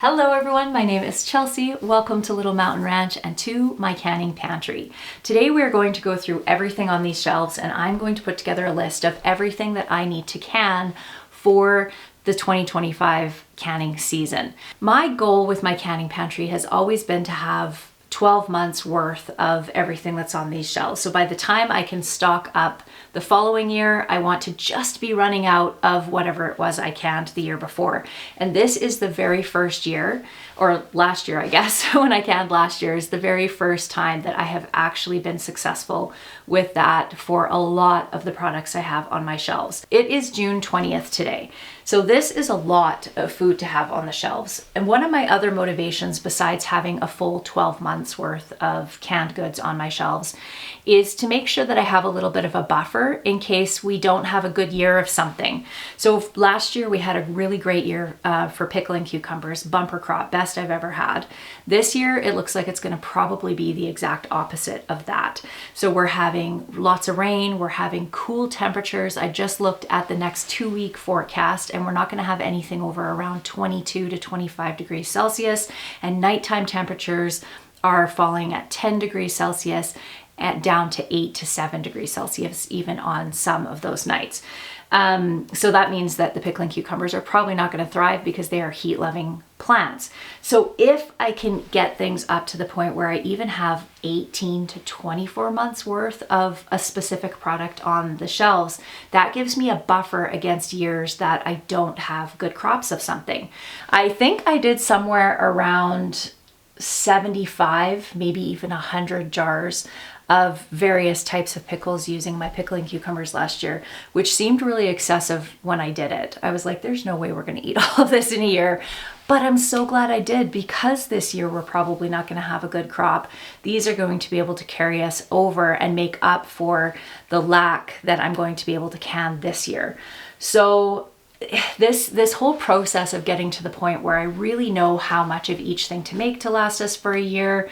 Hello everyone, my name is Chelsea. Welcome to Little Mountain Ranch and to my canning pantry. Today we are going to go through everything on these shelves and I'm going to put together a list of everything that I need to can for the 2025 canning season. My goal with my canning pantry has always been to have 12 months worth of everything that's on these shelves. So by the time I can stock up the following year, I want to just be running out of whatever it was I canned the year before. And this is the very first year, or last year, I guess, when I canned last year, is the very first time that I have actually been successful with that for a lot of the products I have on my shelves. It is June 20th today. So this is a lot of food to have on the shelves. And one of my other motivations, besides having a full 12 months worth of canned goods on my shelves, is to make sure that I have a little bit of a buffer in case we don't have a good year of something. So last year we had a really great year for pickling cucumbers, bumper crop, best I've ever had. This year it looks like it's going to probably be the exact opposite of that. So we're having lots of rain, we're having cool temperatures. I just looked at the next 2-week forecast and we're not going to have anything over around 22 to 25 degrees Celsius, and nighttime temperatures are falling at 10 degrees Celsius and down to 8 to 7 degrees Celsius even on some of those nights. So that means that the pickling cucumbers are probably not going to thrive because they are heat-loving plants. So if I can get things up to the point where I even have 18 to 24 months worth of a specific product on the shelves, that gives me a buffer against years that I don't have good crops of something. I think I did somewhere around 75, maybe even 100 jars of various types of pickles using my pickling cucumbers last year, which seemed really excessive when I did it. I was like, there's no way we're going to eat all of this in a year. But I'm so glad I did, because this year we're probably not going to have a good crop. These are going to be able to carry us over and make up for the lack that I'm going to be able to can this year. So this whole process of getting to the point where I really know how much of each thing to make to last us for a year,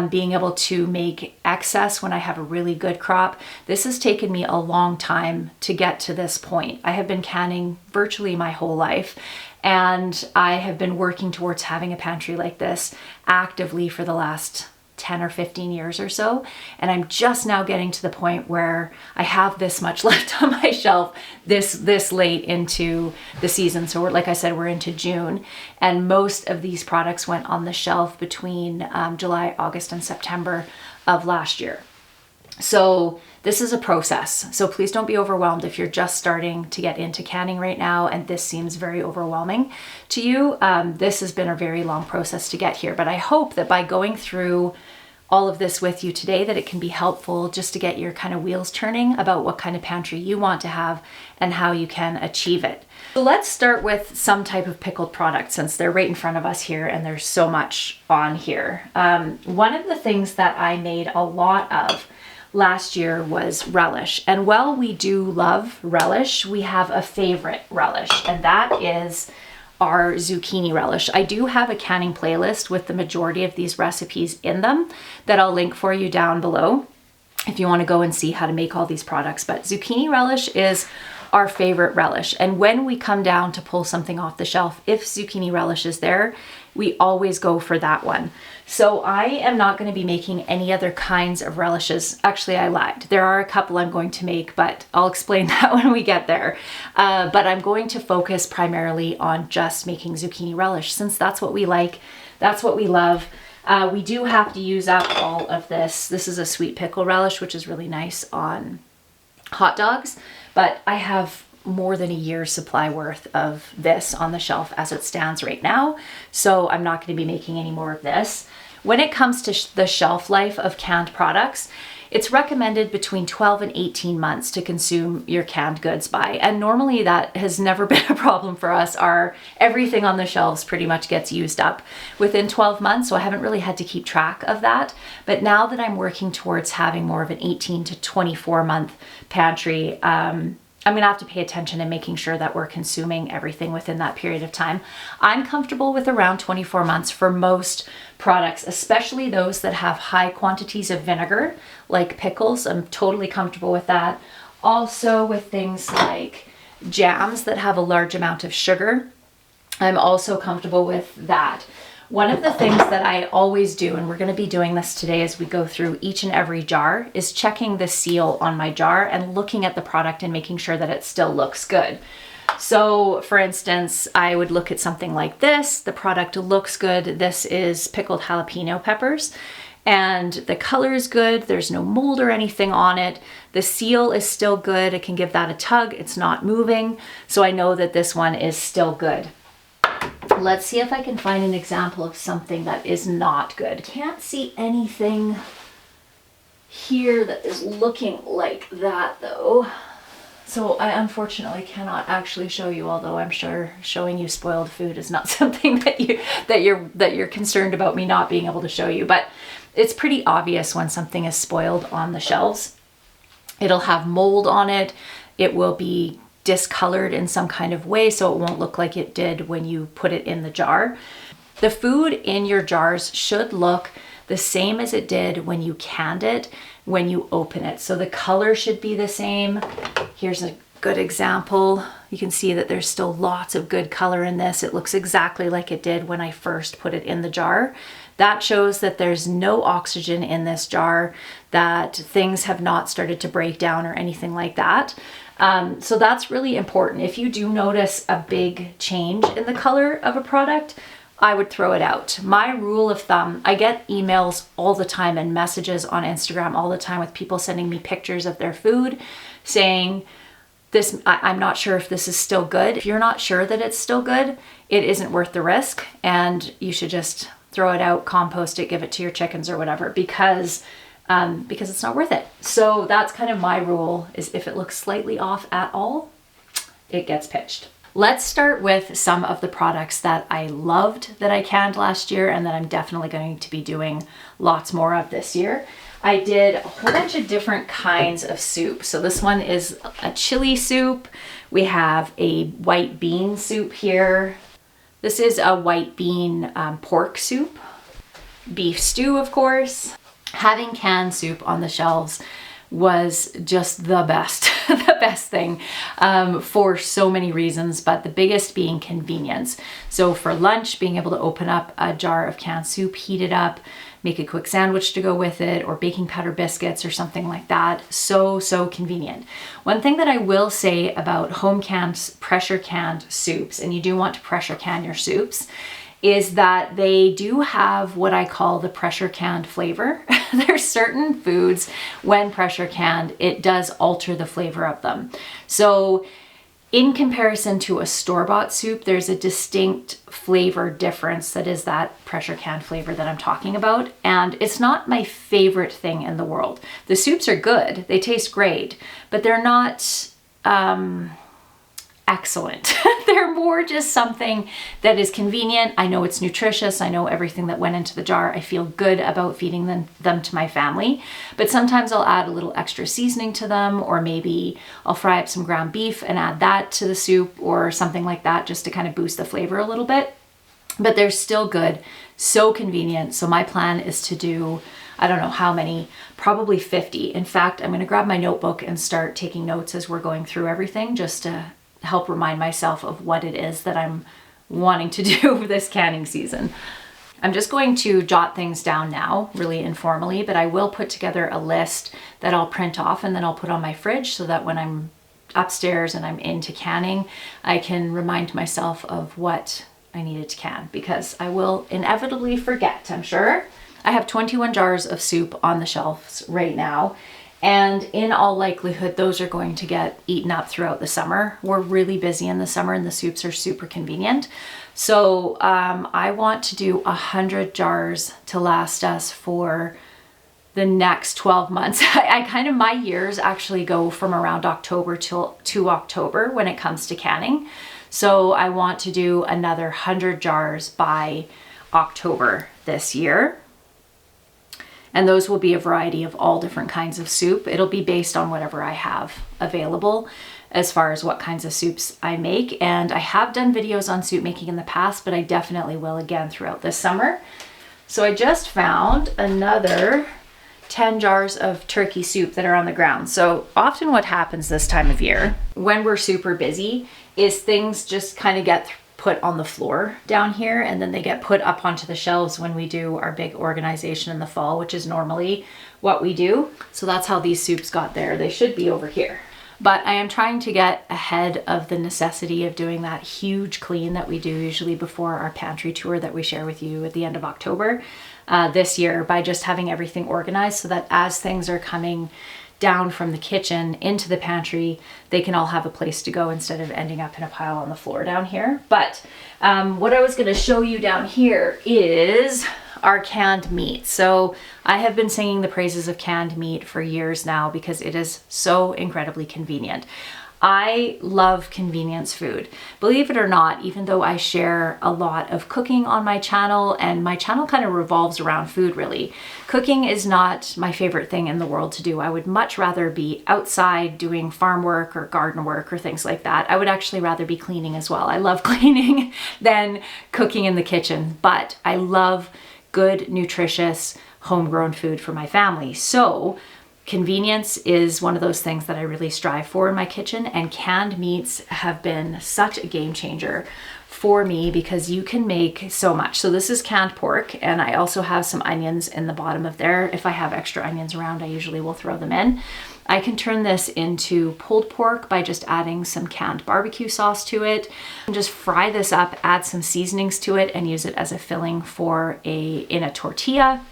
being able to make excess when I have a really good crop, this has taken me a long time to get to this point. I have been canning virtually my whole life, and I have been working towards having a pantry like this actively for the last 10 or 15 years or so. And I'm just now getting to the point where I have this much left on my shelf this late into the season. So like I said, we're into June, and most of these products went on the shelf between July, August, and September of last year. So this is a process. So please don't be overwhelmed if you're just starting to get into canning right now and this seems very overwhelming to you. This has been a very long process to get here, but I hope that by going through all of this with you today, that it can be helpful just to get your kind of wheels turning about what kind of pantry you want to have and how you can achieve it. So let's start with some type of pickled product, since they're right in front of us here and there's so much on here. One of the things that I made a lot of last year was relish. And while we do love relish, we have a favorite relish, and that is our zucchini relish. I do have a canning playlist with the majority of these recipes in them that I'll link for you down below if you want to go and see how to make all these products. But zucchini relish is our favorite relish. And when we come down to pull something off the shelf, if zucchini relish is there, we always go for that one. So I am not going to be making any other kinds of relishes. Actually, I lied. There are a couple I'm going to make, but I'll explain that when we get there. But I'm going to focus primarily on just making zucchini relish, since that's what we like, that's what we love. We do have to use up all of this. This is a sweet pickle relish, which is really nice on hot dogs, but I have more than a year's supply worth of this on the shelf as it stands right now, so I'm not going to be making any more of this. When it comes to the shelf life of canned products, it's recommended between 12 and 18 months to consume your canned goods by, and normally that has never been a problem for us. Everything on the shelves pretty much gets used up within 12 months, so I haven't really had to keep track of that. But now that I'm working towards having more of an 18 to 24 month pantry, I'm going to have to pay attention and making sure that we're consuming everything within that period of time. I'm comfortable with around 24 months for most products, especially those that have high quantities of vinegar, like pickles. I'm totally comfortable with that. Also with things like jams that have a large amount of sugar. I'm also comfortable with that. One of the things that I always do, and we're going to be doing this today as we go through each and every jar, is checking the seal on my jar and looking at the product and making sure that it still looks good. So for instance, I would look at something like this. The product looks good. This is pickled jalapeno peppers and the color is good. There's no mold or anything on it. The seal is still good. I can give that a tug. It's not moving. So I know that this one is still good. Let's see if I can find an example of something that is not good. Can't see anything here that is looking like that though. So I unfortunately cannot actually show you, although I'm sure showing you spoiled food is not something that you're concerned about me not being able to show you. But it's pretty obvious when something is spoiled on the shelves. It'll have mold on it. It will be discolored in some kind of way, so it won't look like it did when you put it in the jar. The food in your jars should look the same as it did when you canned it, when you open it. So the color should be the same. Here's a good example. You can see that there's still lots of good color in this. It looks exactly like it did when I first put it in the jar. That shows that there's no oxygen in this jar, that things have not started to break down or anything like that. So that's really important. If you do notice a big change in the color of a product, I would throw it out. My rule of thumb, I get emails all the time and messages on Instagram all the time with people sending me pictures of their food saying, I'm not sure if this is still good. If you're not sure that it's still good, it isn't worth the risk and you should just throw it out, compost it, give it to your chickens or whatever, because it's not worth it. So that's kind of my rule, is if it looks slightly off at all, it gets pitched. Let's start with some of the products that I loved that I canned last year and that I'm definitely going to be doing lots more of this year. I did a whole bunch of different kinds of soup. So this one is a chili soup. We have a white bean soup here. This is a white bean pork soup. Beef stew, of course. Having canned soup on the shelves was just the best, the best thing for so many reasons, but the biggest being convenience. So for lunch, being able to open up a jar of canned soup, heat it up, make a quick sandwich to go with it, or baking powder biscuits or something like that. So convenient. One thing that I will say about home canned, pressure canned soups, and you do want to pressure can your soups, is that they do have what I call the pressure canned flavor. There's certain foods, when pressure canned, it does alter the flavor of them. So in comparison to a store-bought soup, there's a distinct flavor difference that is that pressure canned flavor that I'm talking about. And it's not my favorite thing in the world. The soups are good, they taste great, but they're not excellent. They're more just something that is convenient. I know it's nutritious. I know everything that went into the jar. I feel good about feeding them to my family. But sometimes I'll add a little extra seasoning to them, or maybe I'll fry up some ground beef and add that to the soup or something like that, just to kind of boost the flavor a little bit. But they're still good, so convenient. So my plan is to do, I don't know how many, probably 50. In fact, I'm going to grab my notebook and start taking notes as we're going through everything, just to help remind myself of what it is that I'm wanting to do this canning season. I'm just going to jot things down now, really informally, but I will put together a list that I'll print off and then I'll put on my fridge so that when I'm upstairs and I'm into canning, I can remind myself of what I needed to can, because I will inevitably forget, I'm sure. I have 21 jars of soup on the shelves right now. And in all likelihood, those are going to get eaten up throughout the summer. We're really busy in the summer and the soups are super convenient. So I want to do 100 jars to last us for the next 12 months. I kind of, my years actually go from around October to October when it comes to canning. So I want to do another 100 jars by October this year. And those will be a variety of all different kinds of soup. It'll be based on whatever I have available as far as what kinds of soups I make. And I have done videos on soup making in the past, but I definitely will again throughout this summer. So I just found another 10 jars of turkey soup that are on the ground. So often what happens this time of year when we're super busy is things just kind of get put on the floor down here, and then they get put up onto the shelves when we do our big organization in the fall, which is normally what we do. So that's how these soups got there. They should be over here. But I am trying to get ahead of the necessity of doing that huge clean that we do usually before our pantry tour that we share with you at the end of October this year, by just having everything organized so that as things are coming down from the kitchen into the pantry, they can all have a place to go instead of ending up in a pile on the floor down here. But what I was going to show you down here is our canned meat. So I have been singing the praises of canned meat for years now because it is so incredibly convenient. I love convenience food. Believe it or not, even though I share a lot of cooking on my channel, and my channel kind of revolves around food really, cooking is not my favorite thing in the world to do. I would much rather be outside doing farm work or garden work or things like that. I would actually rather be cleaning as well. I love cleaning than cooking in the kitchen, but I love good, nutritious, homegrown food for my family. So convenience is one of those things that I really strive for in my kitchen, and canned meats have been such a game changer for me because you can make so much. So this is canned pork, and I also have some onions in the bottom of there. If I have extra onions around, I usually will throw them in. I can turn this into pulled pork by just adding some canned barbecue sauce to it, and just fry this up, add some seasonings to it, and use it as a filling for in a tortilla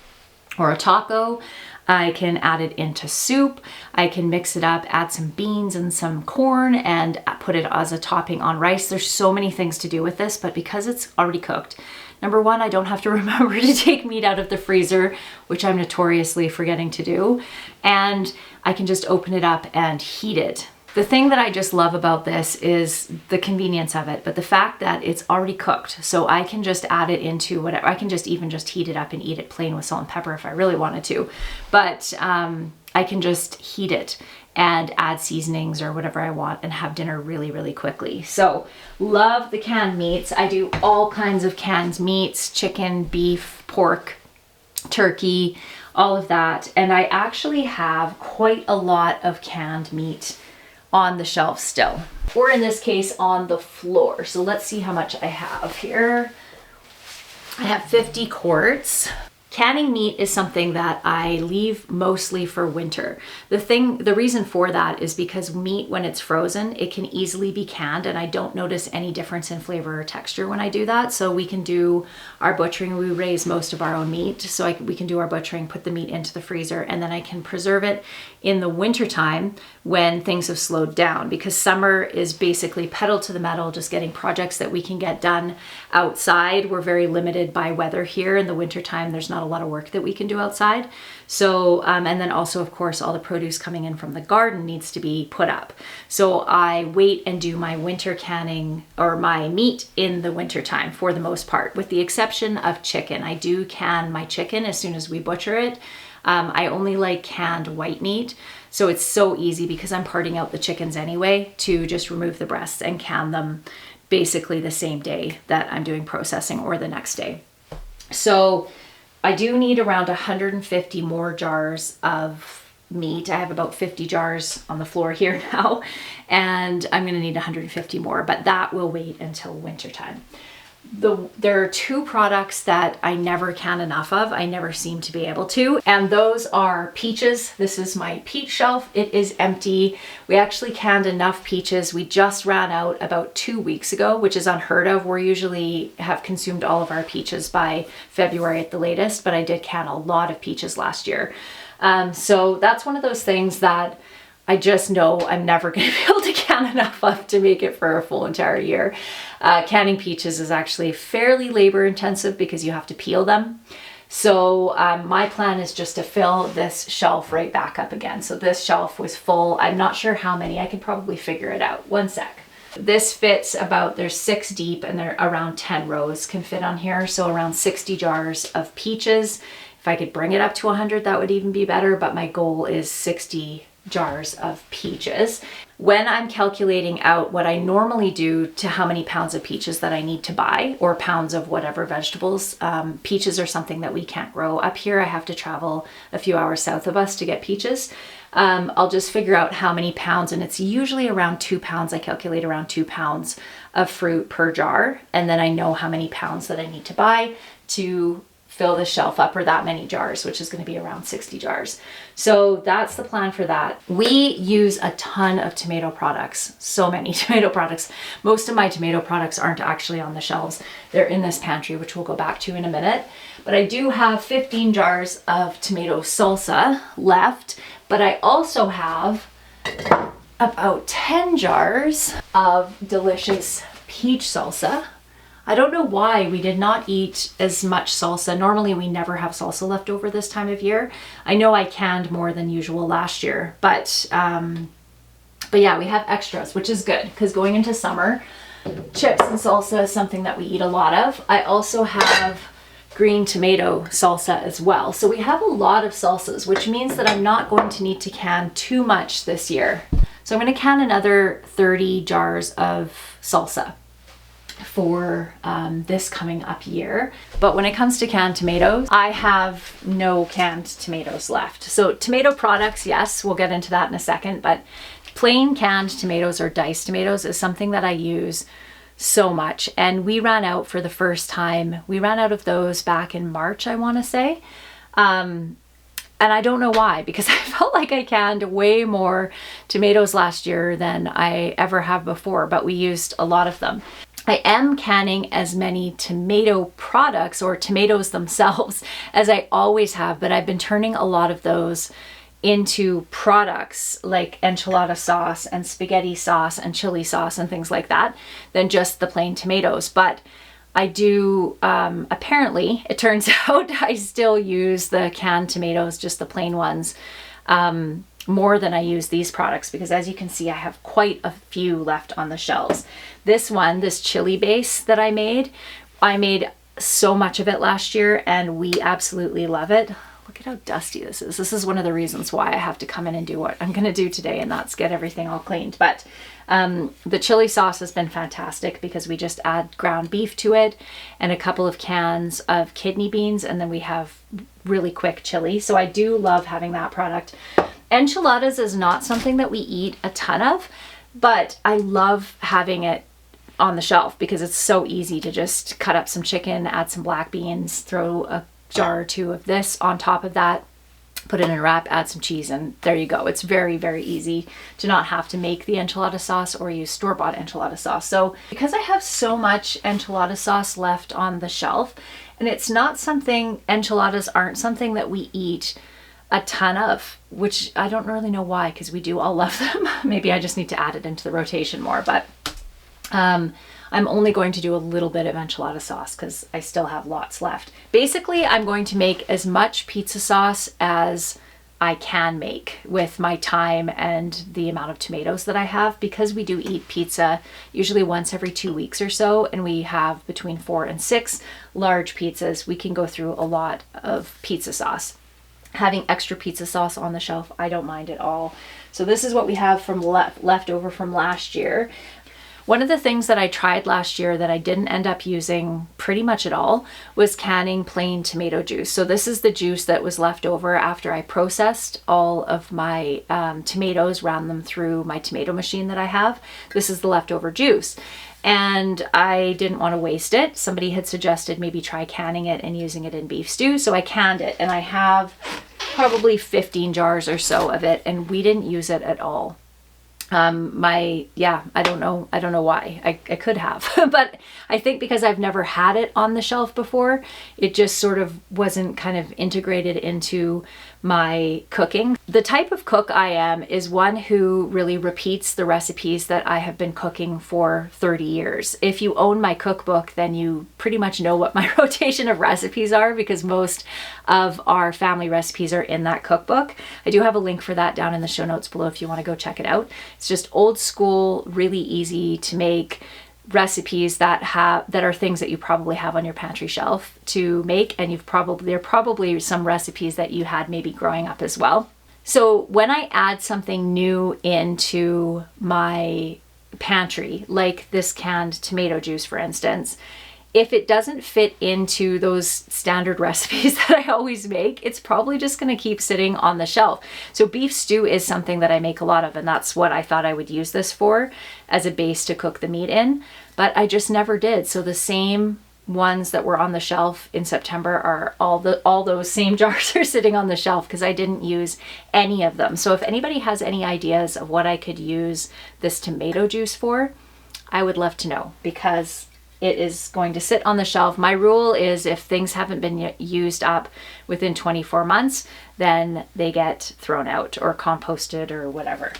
or a taco. I can add it into soup. I can mix it up, add some beans and some corn, and put it as a topping on rice. There's so many things to do with this, but because it's already cooked, number one, I don't have to remember to take meat out of the freezer, which I'm notoriously forgetting to do, and I can just open it up and heat it. The thing that I just love about this is the convenience of it, but the fact that it's already cooked. So I can just add it into whatever. I can just even just heat it up and eat it plain with salt and pepper if I really wanted to. But I can just heat it and add seasonings or whatever I want and have dinner really, really quickly. So love the canned meats. I do all kinds of canned meats: chicken, beef, pork, turkey, all of that. And I actually have quite a lot of canned meat on the shelf still, or in this case on the floor. So let's see how much I have here. I have 50 quarts. Canning meat is something that I leave mostly for winter. The reason for that is because meat, when it's frozen, it can easily be canned, and I don't notice any difference in flavor or texture when I do that. So we can do our butchering. We raise most of our own meat, so we can do our butchering, put the meat into the freezer, and then I can preserve it in the winter time when things have slowed down, because summer is basically pedal to the metal, just getting projects that we can get done outside. We're very limited by weather here. In the winter time, there's not a lot of work that we can do outside. So, and then also, of course, all the produce coming in from the garden needs to be put up. So I wait and do my winter canning, or my meat, in the winter time for the most part, with the exception of chicken. I do can my chicken as soon as we butcher it. I only like canned white meat. So it's so easy, because I'm parting out the chickens anyway, to just remove the breasts and can them basically the same day that I'm doing processing, or the next day. So I do need around 150 more jars of meat. I have about 50 jars on the floor here now, and I'm going to need 150 more, but that will wait until winter time. There are two products that I never can enough of. I never seem to be able to, and those are peaches. This is my peach shelf. It is empty. We actually canned enough peaches. We just ran out about 2 weeks ago, which is unheard of. We usually have consumed all of our peaches by February at the latest, but I did can a lot of peaches last year. So that's one of those things that I just know I'm never going to be able to can enough of to make it for a full entire year. Canning peaches is actually fairly labor intensive because you have to peel them. So my plan is just to fill this shelf right back up again. So this shelf was full. I'm not sure how many. I can probably figure it out. One sec. This fits about, there's 6 deep, and they're around 10 rows can fit on here. So around 60 jars of peaches. If I could bring it up to 100, that would even be better. But my goal is 60 jars of peaches. when I'm calculating out what I normally do to how many pounds of peaches that I need to buy, or pounds of whatever vegetables, peaches are something that we can't grow up here. I have to travel a few hours south of us to get peaches. I'll just figure out how many pounds, and it's usually around 2 pounds. I calculate around 2 pounds of fruit per jar, and then I know how many pounds that I need to buy to fill the shelf up, or that many jars, which is going to be around 60 jars. So that's the plan for that. We use a ton of tomato products, so many tomato products. Most of my tomato products aren't actually on the shelves. They're in this pantry, which we'll go back to in a minute. But I do have 15 jars of tomato salsa left, but I also have about 10 jars of delicious peach salsa. I don't know why we did not eat as much salsa. Normally we never have salsa left over this time of year. I know I canned more than usual last year, but yeah, we have extras, which is good because going into summer, chips and salsa is something that we eat a lot of. I also have green tomato salsa as well. So we have a lot of salsas, which means that I'm not going to need to can too much this year. So I'm going to can another 30 jars of salsa for this coming up year. But when it comes to canned tomatoes, I have no canned tomatoes left. So tomato products, yes, we'll get into that in a second, but plain canned tomatoes or diced tomatoes is something that I use so much. And we ran out for the first time. We ran out of those back in March, I want to say. And I don't know why, because I felt like I canned way more tomatoes last year than I ever have before, but we used a lot of them. I am canning as many tomato products or tomatoes themselves as I always have, but I've been turning a lot of those into products like enchilada sauce and spaghetti sauce and chili sauce and things like that than just the plain tomatoes. But I do, apparently, it turns out I still use the canned tomatoes, just the plain ones, more than I use these products, because as you can see, I have quite a few left on the shelves. This one, this chili base that I made so much of it last year and we absolutely love it. Look at how dusty this is. This is one of the reasons why I have to come in and do what I'm going to do today, and that's get everything all cleaned. But the chili sauce has been fantastic because we just add ground beef to it and a couple of cans of kidney beans, and then we have really quick chili. So I do love having that product. Enchiladas is not something that we eat a ton of, but I love having it on the shelf because it's so easy to just cut up some chicken, add some black beans, throw a jar or two of this on top of that, put it in a wrap, add some cheese, and there you go. It's very, very easy to not have to make the enchilada sauce or use store-bought enchilada sauce. So because I have so much enchilada sauce left on the shelf, and it's not something, enchiladas aren't something that we eat a ton of, which I don't really know why, because we do all love them. Maybe I just need to add it into the rotation more, but I'm only going to do a little bit of enchilada sauce because I still have lots left. Basically, I'm going to make as much pizza sauce as I can make with my time and the amount of tomatoes that I have, because we do eat pizza usually once every 2 weeks or so, and we have between 4 and 6 large pizzas. We can go through a lot of pizza sauce. Having extra pizza sauce on the shelf, I don't mind at all. So this is what we have from left over from last year. One of the things that I tried last year that I didn't end up using pretty much at all was canning plain tomato juice. So this is the juice that was left over after I processed all of my tomatoes, ran them through my tomato machine that I have. This is the leftover juice. And I didn't want to waste it. Somebody had suggested maybe try canning it and using it in beef stew. So I canned it, and I have probably 15 jars or so of it, and we didn't use it at all. I don't know why. I could have, but I think because I've never had it on the shelf before, it just sort of wasn't kind of integrated into my cooking. The type of cook I am is one who really repeats the recipes that I have been cooking for 30 years. If you own my cookbook, then you pretty much know what my rotation of recipes are, because most of our family recipes are in that cookbook. I do have a link for that down in the show notes below if you want to go check it out. It's just old school, really easy to make recipes that are things that you probably have on your pantry shelf to make, and there are probably some recipes that you had maybe growing up as well. So when I add something new into my pantry, like this canned tomato juice, for instance, if it doesn't fit into those standard recipes that I always make, it's probably just going to keep sitting on the shelf. So beef stew is something that I make a lot of, and that's what I thought I would use this for, as a base to cook the meat in, but I just never did. So the same ones that were on the shelf in September are all those same jars are sitting on the shelf because I didn't use any of them. So if anybody has any ideas of what I could use this tomato juice for, I would love to know, because it is going to sit on the shelf. My rule is if things haven't been used up within 24 months, then they get thrown out or composted or whatever.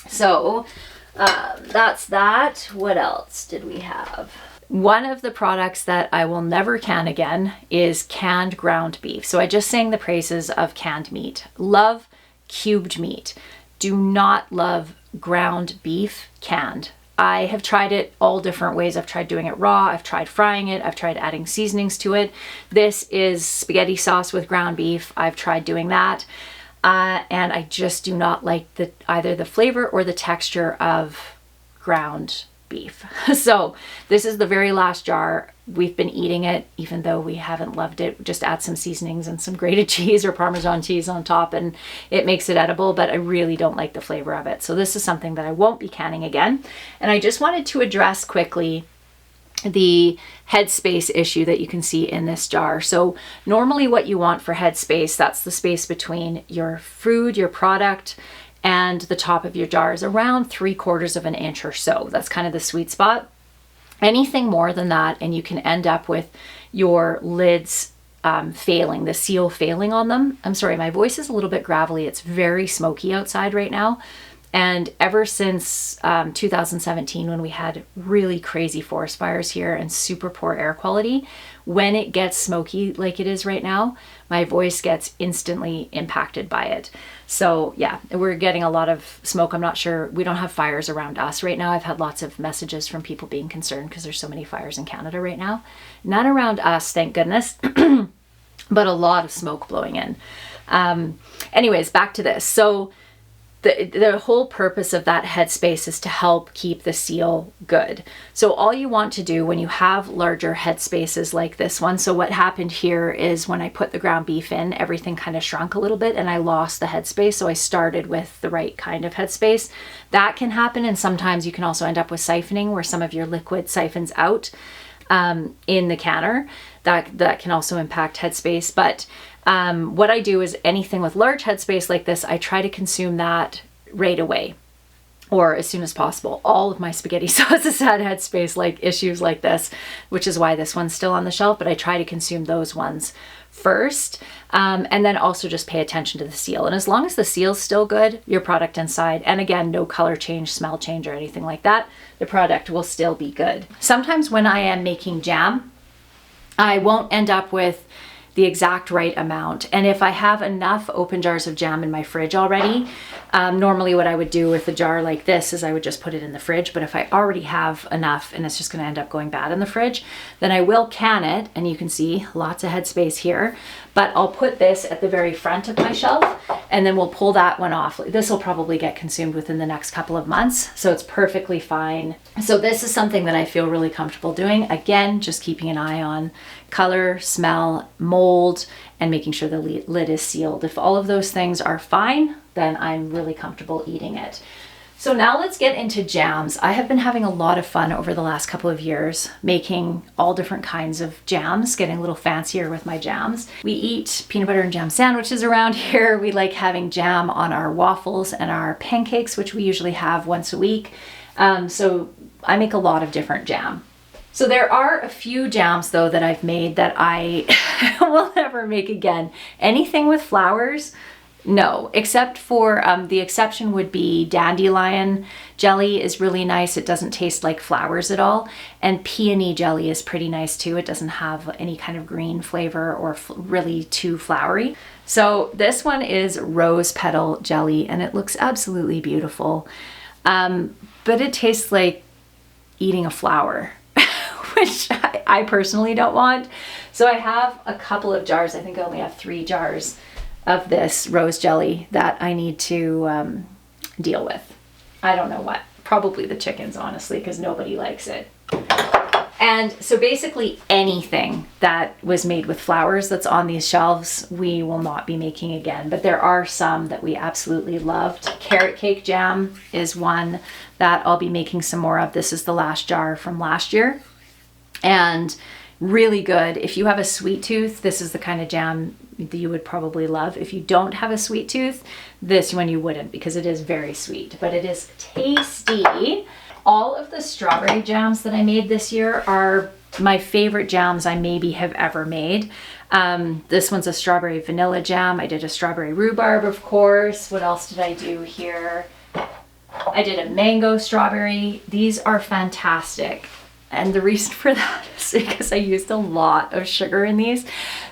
So that's that. What else did we have? One of the products that I will never can again is canned ground beef. So I just sang the praises of canned meat. Love cubed meat. Do not love ground beef canned. I have tried it all different ways. I've tried doing it raw. I've tried frying it. I've tried adding seasonings to it. This is spaghetti sauce with ground beef. I've tried doing that. And I just do not like either the flavor or the texture of ground beef. So this is the very last jar. We've been eating it, even though we haven't loved it. Just add some seasonings and some grated cheese or Parmesan cheese on top, and it makes it edible, but I really don't like the flavor of it. So this is something that I won't be canning again. And I just wanted to address quickly the headspace issue that you can see in this jar. So normally what you want for headspace, that's the space between your food, your product, and the top of your jar, is around 3/4 of an inch or so. That's kind of the sweet spot. Anything more than that, and you can end up with your lids failing, the seal failing on them. I'm sorry, my voice is a little bit gravelly. It's very smoky outside right now. And ever since 2017, when we had really crazy forest fires here and super poor air quality, when it gets smoky like it is right now, my voice gets instantly impacted by it. So yeah, we're getting a lot of smoke. I'm not sure, we don't have fires around us right now. I've had lots of messages from people being concerned because there's so many fires in Canada right now. Not around us, thank goodness, but a lot of smoke blowing in. Anyways, back to this. So the whole purpose of that headspace is to help keep the seal good. So all you want to do when you have larger headspaces like this one, so what happened here is when I put the ground beef in, everything kind of shrunk a little bit and I lost the headspace. So I started with the right kind of headspace. That can happen, and sometimes you can also end up with siphoning where some of your liquid siphons out in the canner. That can also impact headspace. But what I do is anything with large headspace like this, I try to consume that right away or as soon as possible. All of my spaghetti sauces had headspace like issues like this, which is why this one's still on the shelf, but I try to consume those ones first. And then also just pay attention to the seal. And as long as the seal's still good, your product inside, and again, no color change, smell change, or anything like that, the product will still be good. Sometimes when I am making jam, I won't end up with the exact right amount. And if I have enough open jars of jam in my fridge already, normally what I would do with a jar like this is I would just put it in the fridge. But if I already have enough and it's just going to end up going bad in the fridge, then I will can it. And you can see lots of headspace here, but I'll put this at the very front of my shelf and then we'll pull that one off. This will probably get consumed within the next couple of months. So it's perfectly fine. So this is something that I feel really comfortable doing. Again, just keeping an eye on color, smell, mold, and making sure the lid is sealed. If all of those things are fine, then I'm really comfortable eating it. So now let's get into jams. I have been having a lot of fun over the last couple of years making all different kinds of jams, getting a little fancier with my jams. We eat peanut butter and jam sandwiches around here. We like having jam on our waffles and our pancakes, which we usually have once a week. So I make a lot of different jam. So there are a few jams though that I've made that I will never make again. Anything with flowers, no, except for the exception would be dandelion jelly is really nice. It doesn't taste like flowers at all. And peony jelly is pretty nice too. It doesn't have any kind of green flavor or really too flowery. So this one is rose petal jelly and it looks absolutely beautiful. But it tastes like eating a flower, which I personally don't want. So I have a couple of jars. I think I only have 3 jars of this rose jelly that I need to deal with. I don't know what. Probably the chickens, honestly, because nobody likes it. And so basically anything that was made with flowers that's on these shelves, we will not be making again. But there are some that we absolutely loved. Carrot cake jam is one that I'll be making some more of. This is the last jar from last year. And really good. If you have a sweet tooth, this is the kind of jam that you would probably love. If you don't have a sweet tooth, this one you wouldn't, because it is very sweet, but it is tasty. All of the strawberry jams that I made this year are my favorite jams I maybe have ever made. This one's a strawberry vanilla jam. I did a strawberry rhubarb, of course. What else did I do here? I did a mango strawberry. These are fantastic. And the reason for that is because I used a lot of sugar in these.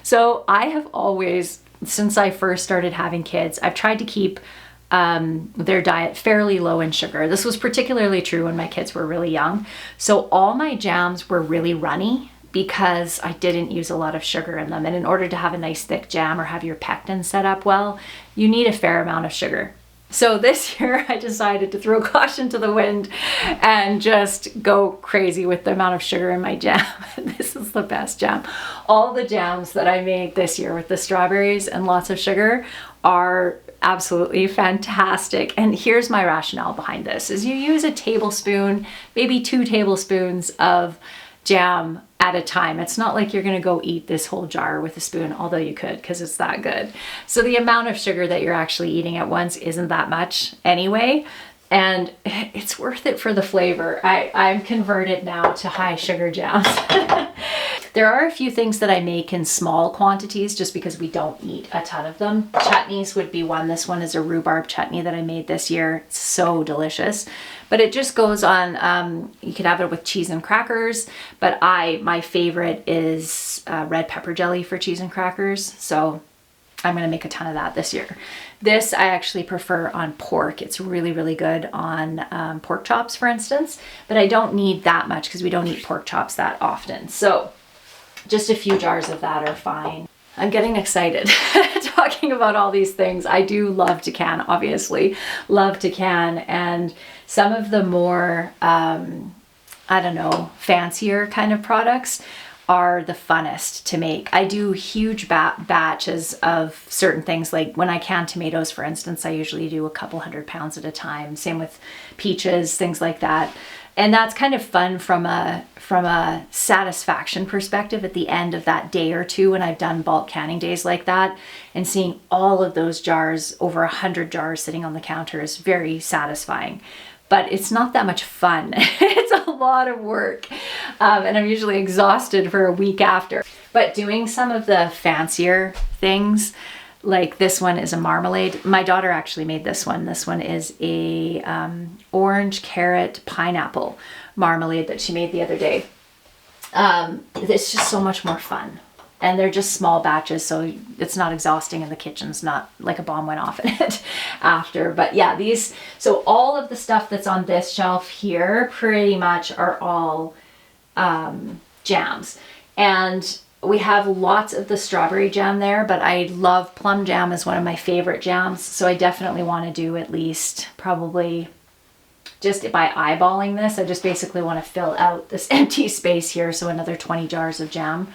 So I have always, since I first started having kids, I've tried to keep their diet fairly low in sugar. This was particularly true when my kids were really young. So all my jams were really runny because I didn't use a lot of sugar in them. And in order to have a nice thick jam or have your pectin set up well, you need a fair amount of sugar. So this year I decided to throw caution to the wind and just go crazy with the amount of sugar in my jam. This is the best jam. All the jams that I made this year with the strawberries and lots of sugar are absolutely fantastic. And here's my rationale behind this is you use a tablespoon, maybe 2 tablespoons of jam at a time. It's not like you're going to go eat this whole jar with a spoon, although you could because it's that good. So the amount of sugar that you're actually eating at once isn't that much anyway. And it's worth it for the flavor. I'm converted now to high sugar jams. There are a few things that I make in small quantities just because we don't eat a ton of them. Chutneys would be one. This one is a rhubarb chutney that I made this year. It's so delicious. But it just goes on, you could have it with cheese and crackers, but my favorite is red pepper jelly for cheese and crackers. So I'm gonna make a ton of that this year. This I actually prefer on pork. It's really, really good on pork chops, for instance, but I don't need that much because we don't eat pork chops that often. So just a few jars of that are fine. I'm getting excited talking about all these things. I do love to can, obviously, love to can. And some of the more, I don't know, fancier kind of products are the funnest to make. I do huge batches of certain things. Like when I can tomatoes, for instance, I usually do a couple 100 pounds at a time. Same with peaches, things like that. And that's kind of fun from a satisfaction perspective at the end of that day or two when I've done bulk canning days like that, and seeing all of those jars, over 100 jars sitting on the counter, is very satisfying. But it's not that much fun. It's a lot of work. And I'm usually exhausted for a week after. But doing some of the fancier things, like this one is a marmalade. My daughter actually made this one. This one is a orange carrot pineapple marmalade that she made the other day. It's just so much more fun. And they're just small batches, so it's not exhausting, and the kitchen's not like a bomb went off in it after. But yeah, so all of the stuff that's on this shelf here pretty much are all jams. And we have lots of the strawberry jam there, but I love plum jam as one of my favorite jams. So I definitely want to do at least probably, just by eyeballing this, I just basically want to fill out this empty space here. So another 20 jars of jam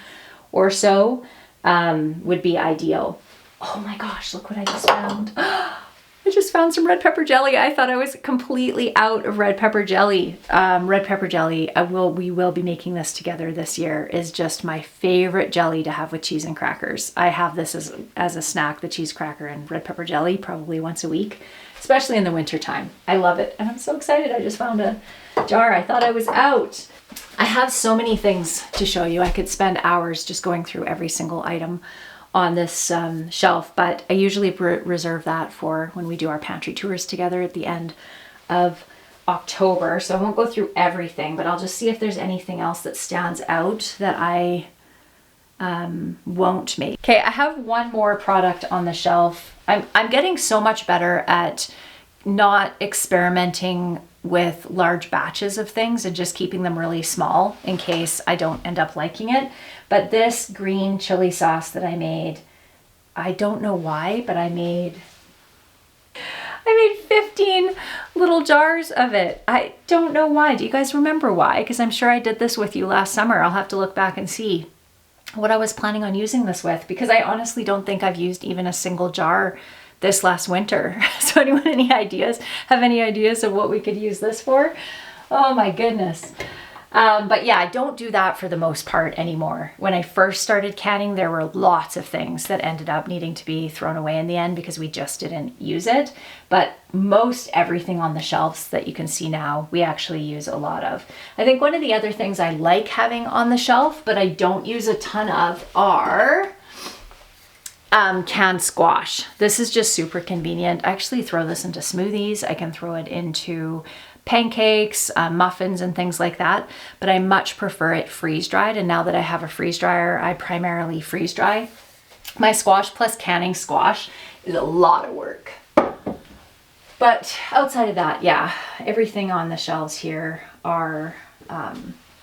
or so would be ideal. Oh my gosh, look what I just found. I just found some red pepper jelly. I thought I was completely out of red pepper jelly. Red pepper jelly, we will be making this together this year, is just my favorite jelly to have with cheese and crackers. I have this as a snack, the cheese cracker and red pepper jelly, probably once a week, especially in the winter time. I love it, and I'm so excited. I just found a jar. I thought I was out. I have so many things to show you. I could spend hours just going through every single item on this shelf, but I usually reserve that for when we do our pantry tours together at the end of October. So I won't go through everything, but I'll just see if there's anything else that stands out that I won't make. Okay, I have one more product on the shelf. I'm getting so much better at not experimenting with large batches of things and just keeping them really small in case I don't end up liking it. But this green chili sauce that I made I don't know why, but I made 15 little jars of it. I don't know why. Do you guys remember why? Because I'm sure I did this with you last summer. I'll have to look back and see what I was planning on using this with, because I honestly don't think I've used even a single jar this last winter. So anyone have any ideas of what we could use this for? Oh my goodness. But yeah, I don't do that for the most part anymore. When I first started canning, there were lots of things that ended up needing to be thrown away in the end because we just didn't use it. But most everything on the shelves that you can see now, we actually use a lot of. I think one of the other things I like having on the shelf, but I don't use a ton of, are canned squash. This is just super convenient. I actually throw this into smoothies. I can throw it into pancakes, muffins, and things like that, but I much prefer it freeze dried. And now that I have a freeze dryer, I primarily freeze dry my squash. Plus canning squash is a lot of work. But outside of that, yeah, everything on the shelves here are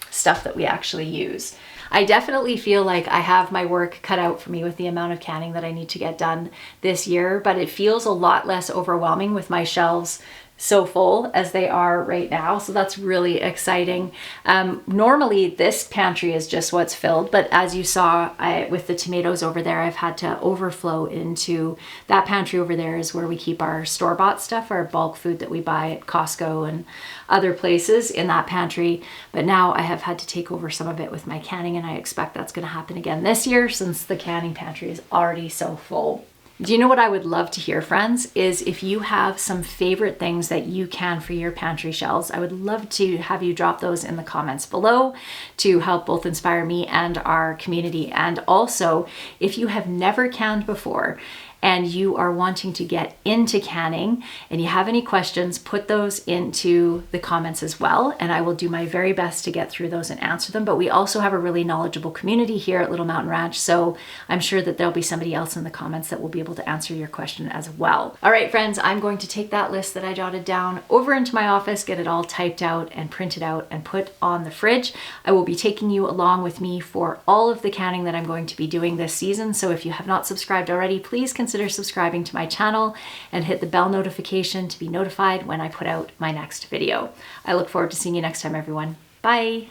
stuff that we actually use. I definitely feel like I have my work cut out for me with the amount of canning that I need to get done this year, but it feels a lot less overwhelming with my shelves so full as they are right now. So that's really exciting. Normally this pantry is just what's filled, but as you saw with the tomatoes over there, I've had to overflow into that pantry over there is where we keep our store-bought stuff, our bulk food that we buy at Costco and other places in that pantry. But now I have had to take over some of it with my canning, and I expect that's going to happen again this year since the canning pantry is already so full. Do you know what I would love to hear, friends, is if you have some favorite things that you can for your pantry shelves. I would love to have you drop those in the comments below to help both inspire me and our community. And also, if you have never canned before and you are wanting to get into canning and you have any questions, put those into the comments as well, and I will do my very best to get through those and answer them. But we also have a really knowledgeable community here at Little Mountain Ranch, so I'm sure that there'll be somebody else in the comments that will be able to answer your question as well. All right, friends, I'm going to take that list that I jotted down over into my office, get it all typed out and printed out and put on the fridge. I will be taking you along with me for all of the canning that I'm going to be doing this season, so if you have not subscribed already, please consider subscribing to my channel and hit the bell notification to be notified when I put out my next video. I look forward to seeing you next time, everyone. Bye.